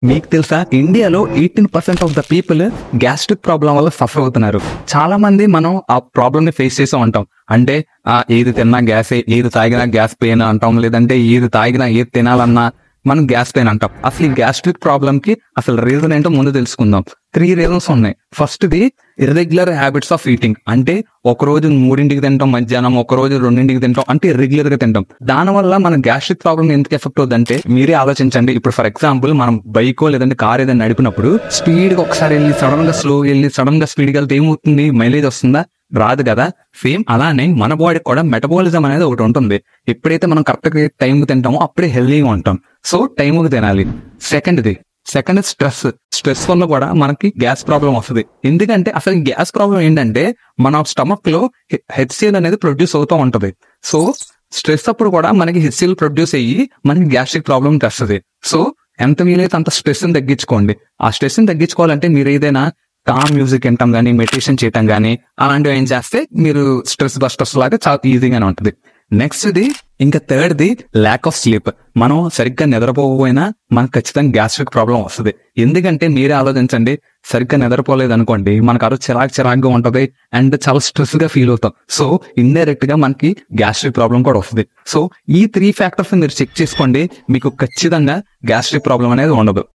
మీకు తెలుసా, ఇండియాలో 18% of the people gastric problem వల్ల సఫర్ అవుతున్నారు. చాలా మంది మనం ఆ ప్రాబ్లమ్ ని ఫేస్ చేస్తూ ఉంటాం. అంటే ఏది తిన్నా గ్యాసే, ఏది తాగినా గ్యాస్ పెయిన్ అంటాం, లేదంటే ఏది తాగినా ఏది తినాలన్నా మనం గ్యాస్ పెయిన్ అంటాం. అసలు ఈ గ్యాస్ట్రిక్ ప్రాబ్లం కి అసలు రీజన్ ఏంటో ముందు తెలుసుకుందాం. 3 రీజన్స్ ఉన్నాయి. First the irregular habits of eating. అంటే ఒక రోజు 3ంటికి తింటాం మధ్యాహ్నం, ఒక రోజు 2ంటికి తింటాం, అంటే ఇర్రెగ్యులర్ గా తింటాం. దాని వల్ల మన గ్యాస్ట్రిక్ ప్రాబ్లం ఎందుకు ఎఫెక్ట్ అవుతుందంటే మీరే ఆలోచించండి. ఇప్పుడు ఫర్ ఎగ్జాంపుల్ మనం బైకో లేదంటే కార్ ఏదైనా నడిపినప్పుడు స్పీడ్ గా ఒకసారి వెళ్ళి సడన్ గా స్లో వెళ్ళి సడన్ గా స్పీడ్ గా వెళ్తే ఏమవుతుంది? మైలేజ్ వస్తుందా? రాదు కదా. సేమ్ అలానే మన బాడీ కూడా మెటబాలిజం అనేది ఒకటి ఉంటుంది. ఎప్పుడైతే మనం కరెక్ట్ గా టైంకి తింటామో అప్పుడే హెల్దీగా ఉంటాం. సో టైంకి తినాలి. సెకండ్ స్ట్రెస్ వల్ల కూడా మనకి గ్యాస్ ప్రాబ్లం వస్తుంది. ఎందుకంటే అసలు గ్యాస్ ప్రాబ్లం ఏంటంటే మన స్టమక్ లో హెచ్సిఎల్ అనేది ప్రొడ్యూస్ అవుతూ ఉంటది. సో స్ట్రెస్ అప్పుడు కూడా మనకి హెచ్సిఎల్ ప్రొడ్యూస్ అయ్యి మనకి గ్యాస్ట్రిక్ ప్రాబ్లం తెస్తుంది. సో ఎంత వీలైతే అంత స్ట్రెస్ ని తగ్గించుకోండి. ఆ స్ట్రెస్ ని తగ్గించుకోవాలంటే మీరు ఏదైనా కామ్ మ్యూజిక్ వినటం కానీ, మెడిటేషన్ చేయటం కానీ అలాంటివి ఏం చేస్తే మీరు స్ట్రెస్ బస్టర్స్ లాగా చాలా ఈజీగానే ఉంటుంది. ఇంకా థర్డ్ది ల్యాక్ ఆఫ్ స్లీప్. మనం సరిగ్గా నిద్రపోకపోయినా మనకు ఖచ్చితంగా గ్యాస్ట్రిక్ ప్రాబ్లం వస్తుంది. ఎందుకంటే మీరే ఆలోచించండి, సరిగ్గా నిద్రపోలేదు అనుకోండి, మనకు అరు చిరాగ్గా ఉంటది అండ్ చాలా స్ట్రెస్ గా ఫీల్ అవుతాం. సో ఇండైరెక్ట్ గా మనకి గ్యాస్ట్రిక్ ప్రాబ్లం కూడా వస్తుంది. సో ఈ 3 ఫ్యాక్టర్స్ మీరు చెక్ చేసుకోండి, మీకు ఖచ్చితంగా గ్యాస్ట్రిక్ ప్రాబ్లం అనేది ఉండదు.